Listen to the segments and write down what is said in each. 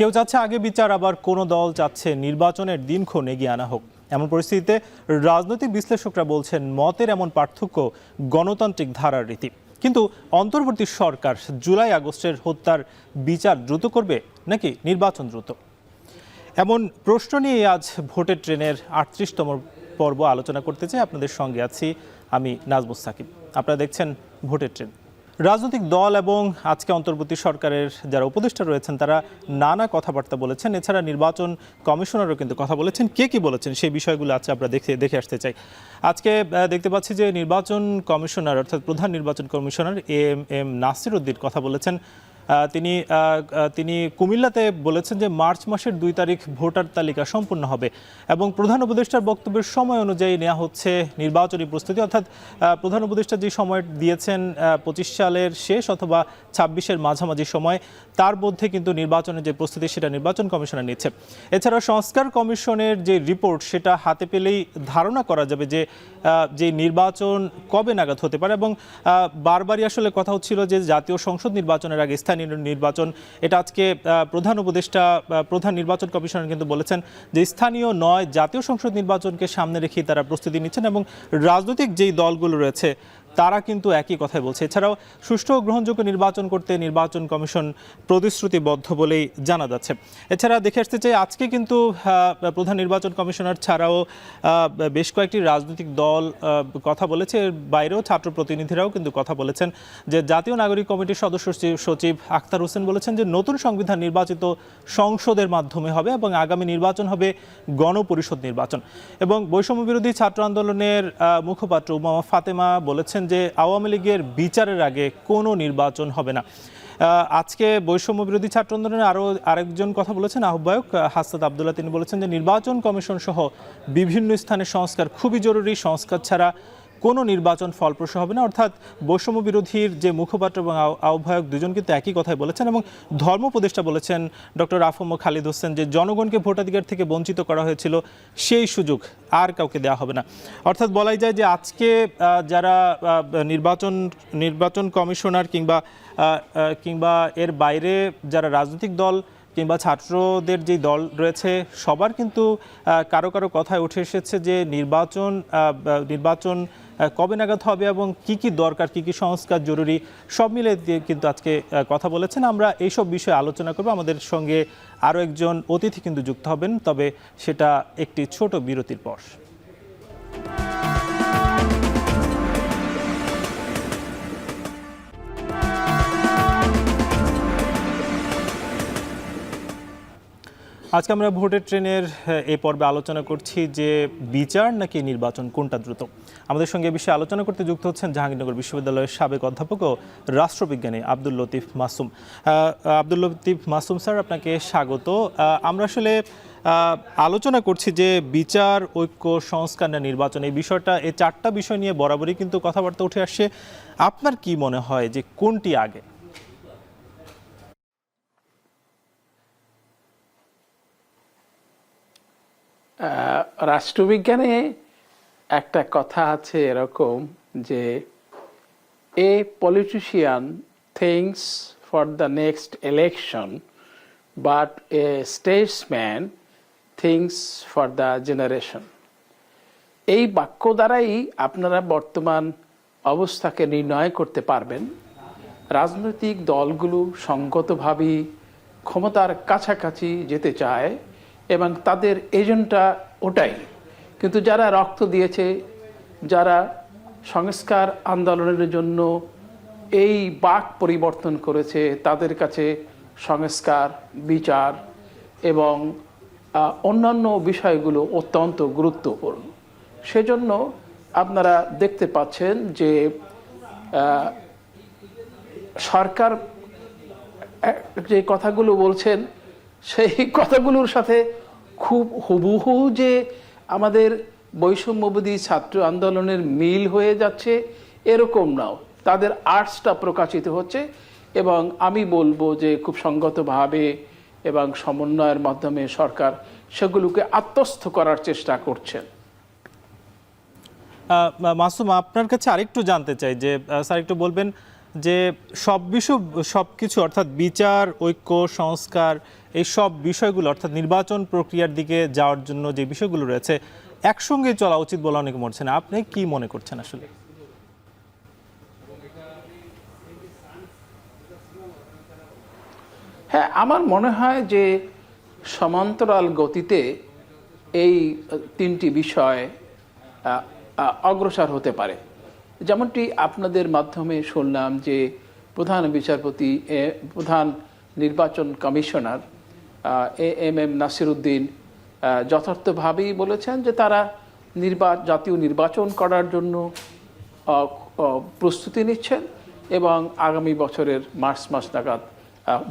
কেউ চাচ্ছে আগে বিচার, আবার কোনো দল চাচ্ছে নির্বাচনের দিনক্ষণ এগিয়ে আনা হোক। এমন পরিস্থিতিতে রাজনৈতিক বিশ্লেষকরা বলছেন মতের এমন পার্থক্য গণতান্ত্রিক ধারার রীতি। কিন্তু অন্তর্বর্তী সরকার জুলাই আগস্টের হত্যার বিচার দ্রুত করবে নাকি নির্বাচন দ্রুত? এমন প্রশ্ন নিয়ে আজ ভোটের ট্রেনের ৩৮তম পর্ব আলোচনা করতে চাই। আপনাদের সঙ্গে আছি আমি নাজমুস সাকিব। আপনারা দেখছেন ভোটের ট্রেন। রাজনৈতিক দল এবং আজকে অন্তর্বর্তী সরকারের যারা উপদেষ্টা রয়েছেন তারা নানা কথাবার্তা বলেছেন। এছাড়া নির্বাচন কমিশনারও কিন্তু কথা বলেছেন। কে কি বলেছেন সেই বিষয়গুলো আছে আমরা দেখে আসতে চাই। আজকে দেখতে পাচ্ছি যে নির্বাচন কমিশনার অর্থাৎ প্রধান নির্বাচন কমিশনার এম নাসির উদ্দিন কথা বলেছেন। তিনি কুমিল্লাতে বলেছেন যে মার্চ মাসের ২ তারিখ ভোটার তালিকা সম্পূর্ণ হবে এবং প্রধান উপদেষ্টার বক্তব্যের সময় অনুযায়ী নেওয়া হচ্ছে নির্বাচনী প্রস্তুতি। অর্থাৎ প্রধান উপদেষ্টা যে সময় দিয়েছেন ২৫ সালের শেষ অথবা ২৬-এর মাঝামাঝি সময়, তার মধ্যে কিন্তু নির্বাচনের যে প্রস্তুতি সেটা নির্বাচন কমিশনার নিচ্ছে। এছাড়া সংস্কার কমিশনের যে রিপোর্ট সেটা হাতে পেলেই ধারণা করা যাবে যে নির্বাচন কবে নাগাদ হতে পারে। এবং বারবারই আসলে কথা হচ্ছিল যে জাতীয় সংসদ নির্বাচনের আগে স্থানীয় নির্বাচন। এটা আজকে প্রধান নির্বাচন কমিশনার কিন্তু বলেছেন যে স্থানীয় নয়, জাতীয় সংসদ নির্বাচনকে সামনে রেখেই তারা প্রস্তুতি নিচ্ছেন এবং রাজনৈতিক যেই দলগুলো রয়েছে তারা কিন্তু একই কথাই বলছে। এছাড়াও সুষ্ঠু ও গ্রহণযোগ্য নির্বাচন করতে নির্বাচন কমিশন প্রতিশ্রুতিবদ্ধ বলেই জানা যাচ্ছে। এছাড়া দেখে আসতে চাই আজকে কিন্তু প্রধান নির্বাচন কমিশনার ছাড়াও বেশ কয়েকটি রাজনৈতিক দল কথা বলেছে। এর বাইরেও ছাত্র প্রতিনিধিরাও কিন্তু কথা বলেছেন। যে জাতীয় নাগরিক কমিটির সদস্য সচিব আখতার হোসেন বলেছেন যে নতুন সংবিধান নির্বাচিত সংসদের মাধ্যমে হবে এবং আগামী নির্বাচন হবে গণপরিষদ নির্বাচন। এবং বৈষম্য বিরোধী ছাত্র আন্দোলনের মুখপাত্র উমামা ফাতেমা বলেছেন যে আওয়ামী লীগের বিচারের আগে কোনো নির্বাচন হবে না। আজকে বৈষম্য বিরোধী ছাত্র আন্দোলনের আরেকজন কথা বলেছেন আহ্বায়ক হাসনাত আবদুল্লাহ। তিনি বলেছেন যে নির্বাচন কমিশন সহ বিভিন্ন স্থানে সংস্কার খুবই জরুরি, সংস্কার ছাড়া কোনো নির্বাচন ফলপ্রসূ হবে না। অর্থাৎ বৈষম্য বিরোধীর যে মুখপাত্র এবং আহ্বায়ক দুজন কিন্তু একই কথাই বলেছেন। এবং ধর্ম উপদেষ্টা বলেছেন ডক্টর আফম খালিদ হোসেন যে জনগণকে ভোটাধিকার থেকে বঞ্চিত করা হয়েছিল, সেই সুযোগ আর কাউকে দেওয়া হবে না। অর্থাৎ বলাই যায় যে আজকে যারা নির্বাচন কমিশনার কিংবা এর বাইরে যারা রাজনৈতিক দল কিংবা ছাত্রদের যে দল রয়েছে সবার কিন্তু কারো কথায় উঠে এসেছে যে নির্বাচন কবে নাগাদ হবে এবং কি কি দরকার, কি কি সংস্কার জরুরি, সব মিলে কিন্তু আজকে কথা বলেছেন। আমরা এইসব বিষয়ে আলোচনা করব। আমাদের সঙ্গে আরও একজন অতিথি কিন্তু যুক্ত হবেন, তবে সেটা একটি ছোট বিরতির পর। আজকে আমরা ভোটের ট্রেনের এই পর্বে আলোচনা করছি যে বিচার নাকি নির্বাচন, কোনটা দ্রুত। আমাদের সঙ্গে এই বিষয়ে আলোচনা করতে যুক্ত হচ্ছেন জাহাঙ্গীরনগর বিশ্ববিদ্যালয়ের সাবেক অধ্যাপক ও রাষ্ট্রবিজ্ঞানী আব্দুল লতিফ মাসুম। আব্দুল লতিফ মাসুম স্যার, আপনাকে স্বাগত। আমরা আসলে আলোচনা করছি যে বিচার, ঐক্য, সংস্কার না নির্বাচন, এই বিষয়টা, এই চারটা বিষয় নিয়ে বরাবরই কিন্তু কথাবার্তা উঠে আসছে। আপনার কি মনে হয় যে কোনটি আগে? রাষ্ট্রবিজ্ঞানে একটা কথা আছে এরকম যে এ politician things for the next election but A Statesman things for the generation. এই বাক্য দ্বারাই আপনারা বর্তমান অবস্থাকে নির্ণয় করতে পারবেন। রাজনৈতিক দলগুলো সঙ্গতভাবেই ক্ষমতার কাছাকাছি যেতে চায় এবং তাদের এজেন্ডা ওটাই। কিন্তু যারা রক্ত দিয়েছে, যারা সংস্কার আন্দোলনের জন্য এই বাক পরিবর্তন করেছে, তাদের কাছে সংস্কার, বিচার এবং অন্যান্য বিষয়গুলো অত্যন্ত গুরুত্বপূর্ণ। সেজন্য আপনারা দেখতে পাচ্ছেন যে সরকার যে কথাগুলো বলছেন সেই কথাগুলোর সাথে খুব হুবহু যে আমাদের বৈষম্যবিরোধী ছাত্র আন্দোলনের মিল হয়ে যাচ্ছে এরকম নাও, তাদের আর্টসটা প্রকাশিত হচ্ছে এবং আমি বলবো যে খুব সঙ্গতভাবে এবং সমন্বয়ের মাধ্যমে সরকার সেগুলোকে আত্মস্থ করার চেষ্টা করছেন। মাসুম, আপনার কাছে আরেকটু জানতে চাই যে স্যার একটু বলবেন যে সবকিছু অর্থাৎ বিচার, ঐক্য, সংস্কার এই সব বিষয়গুলো অর্থাৎ নির্বাচন প্রক্রিয়ার দিকে যাওয়ার জন্য যে বিষয়গুলো রয়েছে একসঙ্গে চলা উচিত বলে অনেকে মনে না। আপনি কি মনে করছেন আসলে? হ্যাঁ, আমার মনে হয় যে সমান্তরাল গতিতে এই তিনটি বিষয় অগ্রসর হতে পারে। যেমনটি আপনাদের মাধ্যমে শুনলাম যে প্রধান বিচারপতি প্রধান নির্বাচন কমিশনার এম নাসির উদ্দিন যথার্থভাবেই বলেছেন যে তারা জাতীয় নির্বাচন করার জন্য প্রস্তুতি নিচ্ছেন এবং আগামী বছরের মার্চ মাস নাগাদ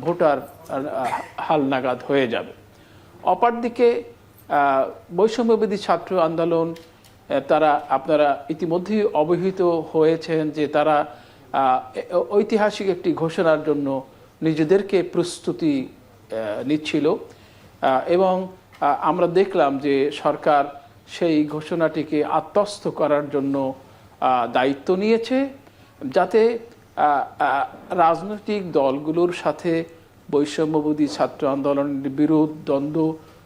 ভোটার হালনাগাদ হয়ে যাবে। অপরদিকে বৈষম্যবিরোধী ছাত্র আন্দোলন আপনারা ইতিমধ্যেই অবহিত হয়েছেন যে তারা ঐতিহাসিক একটি ঘোষণার জন্য নিজেদেরকে প্রস্তুতি নিচ্ছিল এবং আমরা দেখলাম যে সরকার সেই ঘোষণাটিকে আত্মস্থ করার জন্য দায়িত্ব নিয়েছে, যাতে রাজনৈতিক দলগুলোর সাথে বৈষম্যবিরোধী ছাত্র আন্দোলনের বিরোধ দ্বন্দ্ব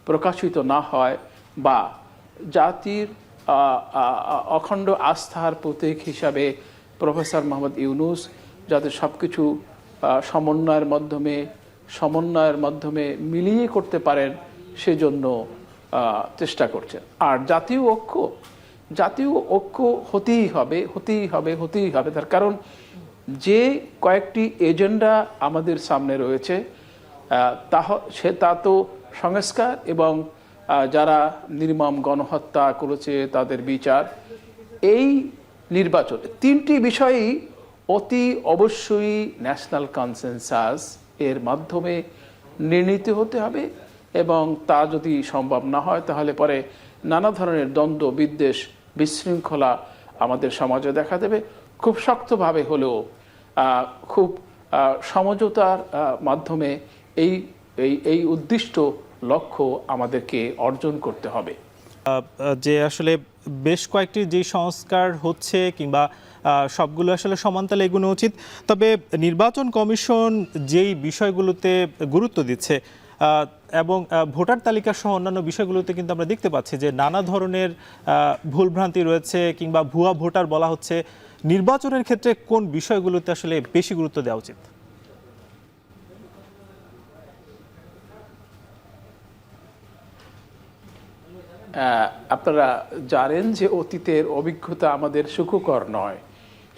প্রকাশিত না হয় বা জাতির অখণ্ড আস্থার প্রতীক হিসাবে প্রফেসর মোহাম্মদ ইউনূস যাতে সবকিছু সমন্বয়ের মাধ্যমে মিলিয়ে করতে পারেন সেজন্য চেষ্টা করছেন। আর জাতীয় ঐক্য হতেই হবে তার কারণ যে কয়েকটি এজেন্ডা আমাদের সামনে রয়েছে তা তো সংস্কার এবং যারা নির্মম গণহত্যা করেছে তাদের বিচার, এই নির্বাচন তিনটি বিষয়ই অতি অবশ্যই ন্যাশনাল কনসেনসাস এর মাধ্যমে নির্ণীত হতে হবে এবং তা যদি সম্ভব না হয় তাহলে পরে নানা ধরনের দ্বন্দ্ব, বিদ্বেষ, বিশৃঙ্খলা আমাদের সমাজে দেখা দেবে। খুব শক্তভাবে হলেও খুব সমঝোতার মাধ্যমে এই উদ্দিষ্ট লক্ষ্য আমাদেরকে অর্জন করতে হবে। যে আসলে বেশ কয়েকটি যে সংস্কার হচ্ছে কিংবা সবগুলো আসলে সমানতালে এগোনো উচিত, তবে নির্বাচন কমিশন যেই বিষয়গুলোতে গুরুত্ব দিচ্ছে এবং ভোটার তালিকা সহ অন্যান্য বিষয়গুলোতে কিন্তু আমরা দেখতে পাচ্ছি যে নানা ধরনের ভুলভ্রান্তি রয়েছে কিংবা ভুয়া ভোটার বলা হচ্ছে। নির্বাচনের ক্ষেত্রে কোন বিষয়গুলোতে আসলে বেশি গুরুত্ব দেওয়া উচিত? আপনারা জানেন যে অতীতের অভিজ্ঞতা আমাদের সুখকর নয়,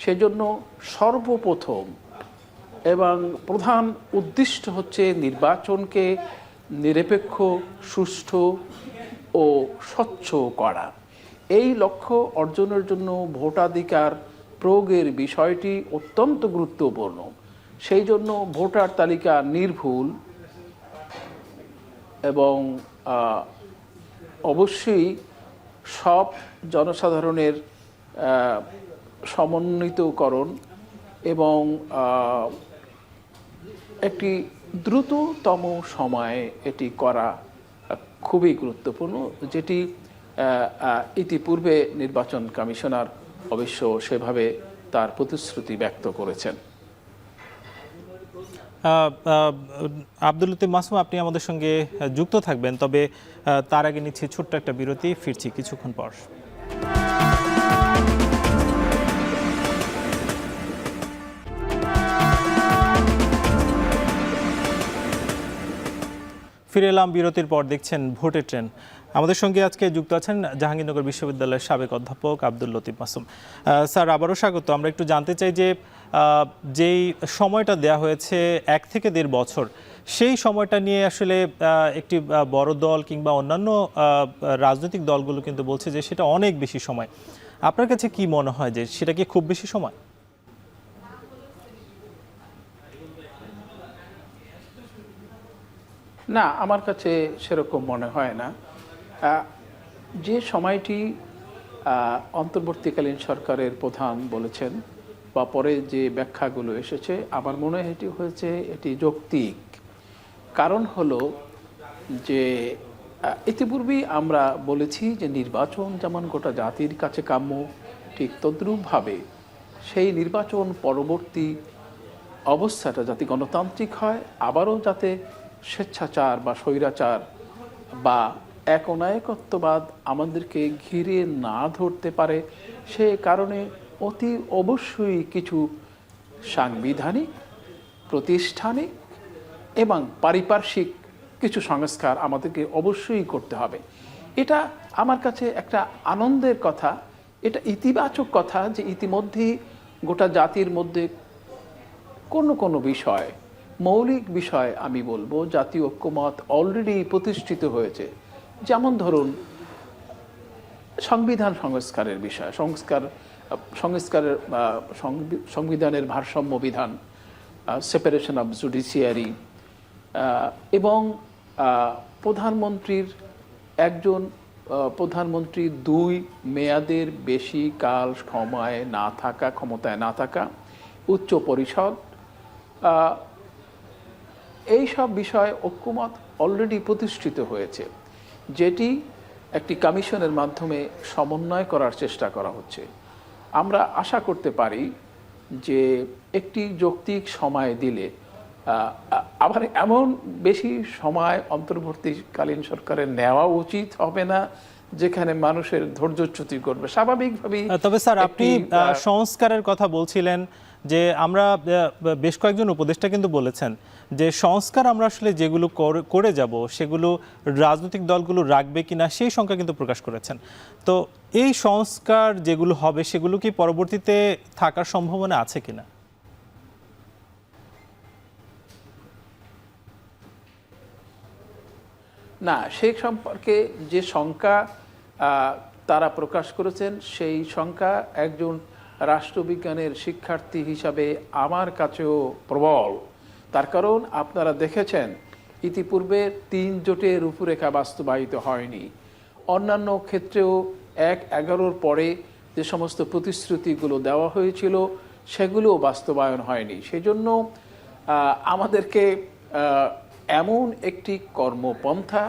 সেজন্য সর্বপ্রথম এবং প্রধান উদ্দিষ্ট হচ্ছে নির্বাচনকে নিরপেক্ষ, সুষ্ঠু ও স্বচ্ছ করা। এই লক্ষ্য অর্জনের জন্য ভোটাধিকার প্রয়োগের বিষয়টি অত্যন্ত গুরুত্বপূর্ণ। সেই জন্য ভোটার তালিকা নির্ভুল এবং অবশ্যই সব জনসাধারণের সমন্বিতকরণ এবং একটি দ্রুততম সময়ে এটি করা খুবই গুরুত্বপূর্ণ, যেটি ইতিপূর্বে নির্বাচন কমিশনার অবশ্য সেভাবে তার প্রতিশ্রুতি ব্যক্ত করেছেন। আব্দুল লতিফ মাসুম, আপনি আমাদের সঙ্গে যুক্ত থাকবেন, তবে তার আগে নিচ্ছি ছোট্ট একটা বিরতি, ফিরছি কিছুক্ষণ পর। ফিরে এলাম বিরতির পর, দেখছেন ভোটের ট্রেন। আমাদের সঙ্গে আজকে যুক্ত আছেন জাহাঙ্গীরনগর বিশ্ববিদ্যালয়ের সাবেক অধ্যাপক আব্দুল লতিফ মাসুম। স্যার, আবারও স্বাগত। আমরা একটু জানতে চাই যে যেই সময়টা দেয়া হয়েছে 1 থেকে 1.5 বছর, সেই সময়টা নিয়ে আসলে একটি বড় দল কিংবা অন্যান্য রাজনৈতিক দলগুলো কিন্তু বলছে যে সেটা অনেক বেশি সময়। আপনার কাছে কি মনে হয় যে সেটা কি খুব বেশি সময়? না, আমার কাছে সেরকম মনে হয় না। যে সময়টি অন্তর্বর্তীকালীন সরকারের প্রধান বলেছেন বা পরে যে ব্যাখ্যাগুলো এসেছে, আমার মনে হয় এটি যৌক্তিক। কারণ হলো যে ইতিপূর্বেই আমরা বলেছি যে নির্বাচন যেমন গোটা জাতির কাছে কাম্য, ঠিক তদ্রূপভাবে সেই নির্বাচন পরবর্তী অবস্থাটা যাতে গণতান্ত্রিক হয়, আবারও যাতে স্বেচ্ছাচার বা স্বৈরাচার বা একনায়কত্ববাদ আমাদেরকে ঘিরে না ধরতে পারে, সে কারণে অতি অবশ্যই কিছু সাংবিধানিক, প্রতিষ্ঠানিক এবং পারিপার্শ্বিক কিছু সংস্কার আমাদেরকে অবশ্যই করতে হবে। এটা আমার কাছে একটা আনন্দের কথা, এটা ইতিবাচক কথা যে ইতিমধ্যেই গোটা জাতির মধ্যে কোনো কোনো বিষয়, মৌলিক বিষয় আমি বলবো, জাতীয় ঐক্যমত অলরেডি প্রতিষ্ঠিত হয়েছে। যেমন ধরুন সংবিধান সংস্কারের বিষয়, সংস্কারের সংবিধানের ভারসাম্য বিধান, সেপারেশন অফ জুডিশিয়ারি, এবং প্রধানমন্ত্রীর প্রধানমন্ত্রী 2 মেয়াদের বেশি কাল ক্ষমতায় না থাকা, উচ্চ পরিষদ, এই সব বিষয়ে ঐক্যমত অলরেডি প্রতিষ্ঠিত হয়েছে, যেটি একটি কমিশনের মাধ্যমে সমন্বয় করার চেষ্টা করা হচ্ছে। আমরা আশা করতে পারি যে একটি যৌক্তিক সময় দিলে, আবার এমন বেশি সময় অন্তর্বর্তীকালীন সরকারের নেওয়া উচিত হবে না যেখানে মানুষের ধৈর্যচ্যুতি করবে স্বাভাবিকভাবেই। তবে স্যার, আপনি সংস্কারের কথা বলছিলেন যে আমরা বেশ কয়েকজন উপদেষ্টা কিন্তু বলেছেন যে সংস্কার আমরা আসলে যেগুলো করে যাব সেগুলো রাজনৈতিক দলগুলো রাখবে কিনা সেই সংখ্যা কিন্তু প্রকাশ করেছেন। তো এই সংস্কার যেগুলো হবে সেগুলো কি পরবর্তীতে থাকার সম্ভাবনা আছে কিনা? না, সেই সম্পর্কে যে সংখ্যা তারা প্রকাশ করেছেন, সেই সংখ্যা একজন রাষ্ট্রবিজ্ঞানের শিক্ষার্থী হিসাবে আমার কাছেও প্রবল। তার কারণ আপনারা দেখেছেন ইতিপূর্বে 3 জোটের রূপরেখা বাস্তবায়িত হয়নি। অন্যান্য ক্ষেত্রেও 1/11 পরে যে সমস্ত প্রতিশ্রুতিগুলো দেওয়া হয়েছিল সেগুলোও বাস্তবায়ন হয়নি। সেজন্য আমাদেরকে এমন একটি কর্মপন্থা,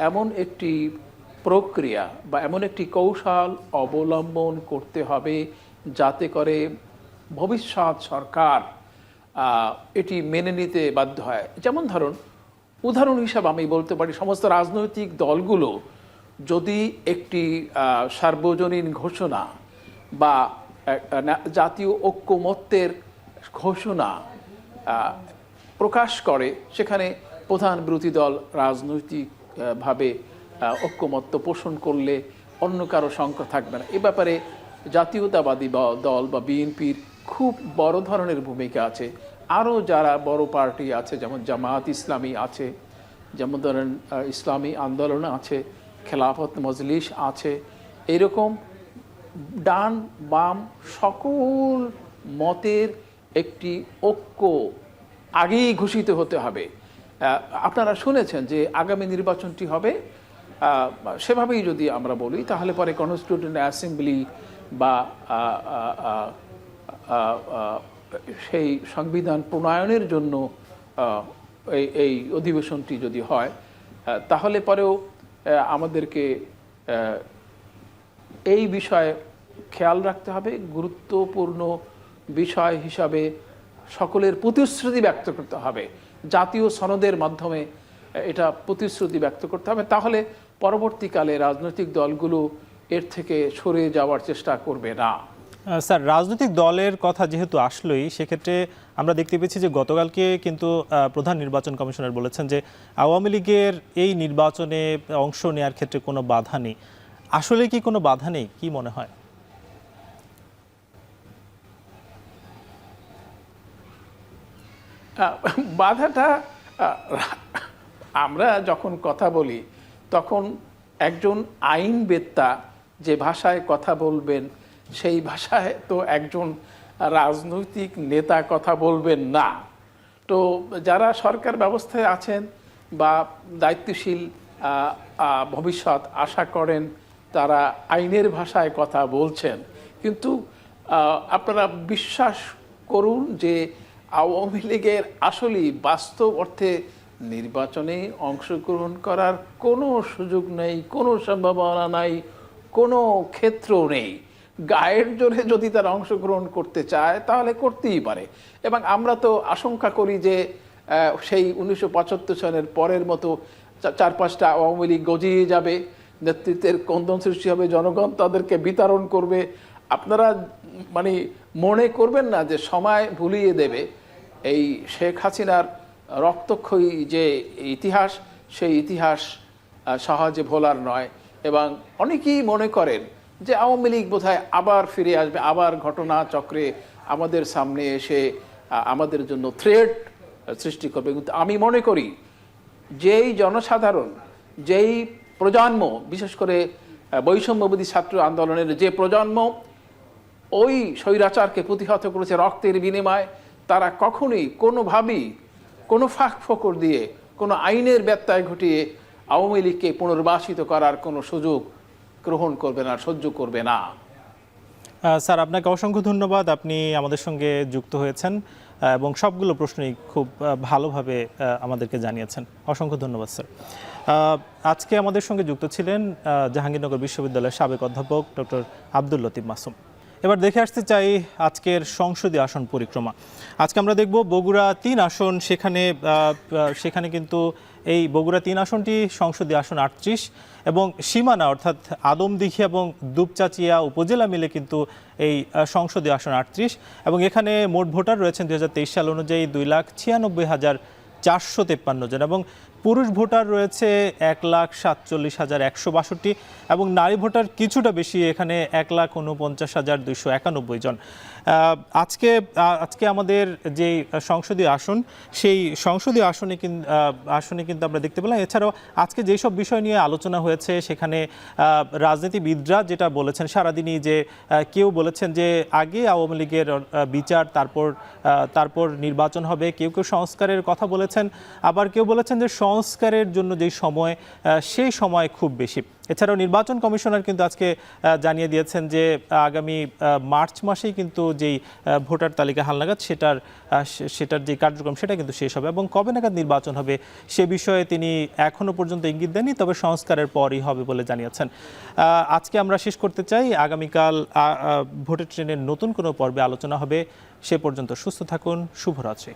এমন একটি প্রক্রিয়া বা এমন একটি কৌশল অবলম্বন করতে হবে যাতে করে ভবিষ্যৎ সরকার এটি মেনে নিতে বাধ্য হয়। যেমন উদাহরণ হিসাবে আমি বলতে পারি, সমস্ত রাজনৈতিক দলগুলো যদি একটি সার্বজনীন ঘোষণা বা জাতীয় ঐক্যমত্যের ঘোষণা প্রকাশ করে, সেখানে প্রধান বিরোধী দল রাজনৈতিকভাবে ঐক্যমত্য পোষণ করলে অন্য কারো সংখ্যা থাকবে না। এ ব্যাপারে জাতীয়তাবাদী দল বা বিএনপির খুব বড় ধরনের ভূমিকা আছে। আরও যারা বড় পার্টি আছে, যেমন জামায়াত ইসলামী আছে, যেমন ধরেন ইসলামী আন্দোলন আছে, খেলাফত মজলিস আছে, এরকম ডান বাম সকল মতের একটি ঐক্য আগেই ঘোষিত হতে হবে। আপনারা শুনেছেন যে আগামী নির্বাচনটি হবে, সেভাবেই যদি আমরা বলি তাহলে পরে কনস্টিটিউয়েন্ট অ্যাসেম্বলি বা সেই সংবিধান প্রণয়নের জন্য এই অধিবেশনটি যদি হয়, তাহলে পরেও আমাদেরকে এই বিষয়ে খেয়াল রাখতে হবে। গুরুত্বপূর্ণ বিষয় হিসাবে সকলের প্রতিশ্রুতি ব্যক্ত করতে হবে, জাতীয় সনদের মাধ্যমে এটা প্রতিশ্রুতি ব্যক্ত করতে হবে। তাহলে পরবর্তীকালে রাজনৈতিক দলগুলো এর থেকে সরে যাওয়ার চেষ্টা করবে না। স্যার, রাজনৈতিক দলের কথা যেহেতু আসলোই, সেক্ষেত্রে আমরা দেখতে পেয়েছি যে গতকালকে কিন্তু প্রধান নির্বাচন কমিশনার বলেছেন যে আওয়ামী লীগের এই নির্বাচনে অংশ নেওয়ার ক্ষেত্রে কোনো বাধা নেই। আসলে কি কোনো বাধা নেই, কি মনে হয়? বাধাটা আমরা যখন কথা বলি তখন একজন আইনবেত্তা যে ভাষায় কথা বলবেন সেই ভাষায় তো একজন রাজনৈতিক নেতা কথা বলবেন না। তো যারা সরকার ব্যবস্থায় আছেন বা দায়িত্বশীল ভবিষ্যৎ আশা করেন তারা আইনের ভাষায় কথা বলছেন, কিন্তু আপনারা বিশ্বাস করুন যে আওয়ামী লীগের আসলেই বাস্তব অর্থে নির্বাচনে অংশগ্রহণ করার কোনো সুযোগ নেই, কোনো সম্ভাবনা নাই, কোনো ক্ষেত্র নেই। গায়ের জোরে যদি তারা অংশগ্রহণ করতে চায় তাহলে করতেই পারে। এবং আমরা তো আশঙ্কা করি যে সেই 1975 সনের পরের মতো 4-5টা আওয়ামী লীগ গজিয়ে যাবে, নেতৃত্বের কন্দন সৃষ্টি হবে, জনগণ তাদেরকে বিতরণ করবে। আপনারা মানে মনে করবেন না যে সময় ভুলিয়ে দেবে এই শেখ হাসিনার রক্তক্ষয়ী যে ইতিহাস, সেই ইতিহাস সহজে ভোলার নয়। এবং অনেকেই মনে করেন যে আওয়ামী লীগ বোধহয় আবার ফিরে আসবে, আবার ঘটনা চক্রে আমাদের সামনে এসে আমাদের জন্য থ্রেট সৃষ্টি করবে। কিন্তু আমি মনে করি যেই জনসাধারণ, যেই প্রজন্ম, বিশেষ করে বৈষম্যবিরোধী ছাত্র আন্দোলনের যে প্রজন্ম ওই স্বৈরাচারকে প্রতিহত করেছে রক্তের বিনিময়ে, তারা কখনোই কোনোভাবেই কোনো ফাঁক ফোকর দিয়ে কোনো আইনের ব্যত্যয় ঘটিয়ে আওয়ামী লীগকে পুনর্বাসিত করার কোনো সুযোগ গ্রহণ করবে না, সহ্য করবে না। স্যার, আপনাকে অসংখ্য ধন্যবাদ। আপনি আমাদের সঙ্গে যুক্ত হয়েছেন এবং সবগুলো প্রশ্নই খুব ভালোভাবে আমাদেরকে জানিয়েছেন। অসংখ্য ধন্যবাদ স্যার। আজকে আমাদের সঙ্গে যুক্ত ছিলেন জাহাঙ্গীরনগর বিশ্ববিদ্যালয়ের সাবেক অধ্যাপক ডক্টর আব্দুল লতিফ মাসুম। এবার দেখে আসতে চাই আজকের সংসদীয় আসন পরিক্রমা। আজকে আমরা দেখব বগুড়া 3 আসন, সেখানে কিন্তু এই বগুড়া 3 আসনটি সংসদীয় আসন 38 এবং সীমানা অর্থাৎ আদমদিঘি এবং দুপচাচিয়া উপজেলা মিলে কিন্তু এই সংসদীয় আসন 38 এবং এখানে মোট ভোটার রয়েছেন 2023 সাল অনুযায়ী 2,96,453 জন এবং পুরুষ ভোটার রয়েছে 1,47,162 এবং নারী ভোটার কিছুটা বেশি, এখানে 1,49,291 জন। আজকে আমাদের যে সংসদীয় আসন, সেই সংসদীয় আসনে কিন্তু আমরা দেখতে পেলাম। এছাড়াও আজকে যেসব বিষয় নিয়ে আলোচনা হয়েছে সেখানে রাজনীতিবিদরা যেটা বলেছেন সারাদিনই, যে কেউ বলেছেন যে আগে আওয়ামী লীগের বিচার, তারপর নির্বাচন হবে, কেউ কেউ সংস্কারের কথা বলেছেন, আবার কেউ বলেছেন যে সংস্কারের জন্য যেই সময়, সেই সময় খুব বেশি। এছাড়াও নির্বাচন কমিশনার কিন্তু আজকে জানিয়ে দিয়েছেন যে আগামী মার্চ মাসেই কিন্তু যেই ভোটার তালিকা হালনাগাদ সেটার যে কার্যক্রম সেটা কিন্তু শেষ হবে এবং কবে নাগাদ নির্বাচন হবে সে বিষয়ে তিনি এখনো পর্যন্ত ইঙ্গিত দেননি, তবে সংস্কারের পরই হবে বলে জানিয়েছেন। আজকে আমরা শেষ করতে চাই, আগামীকাল ভোটের ট্রেনের নতুন কোনো পর্বে আলোচনা হবে। সে পর্যন্ত সুস্থ থাকুন, শুভরাত্রি।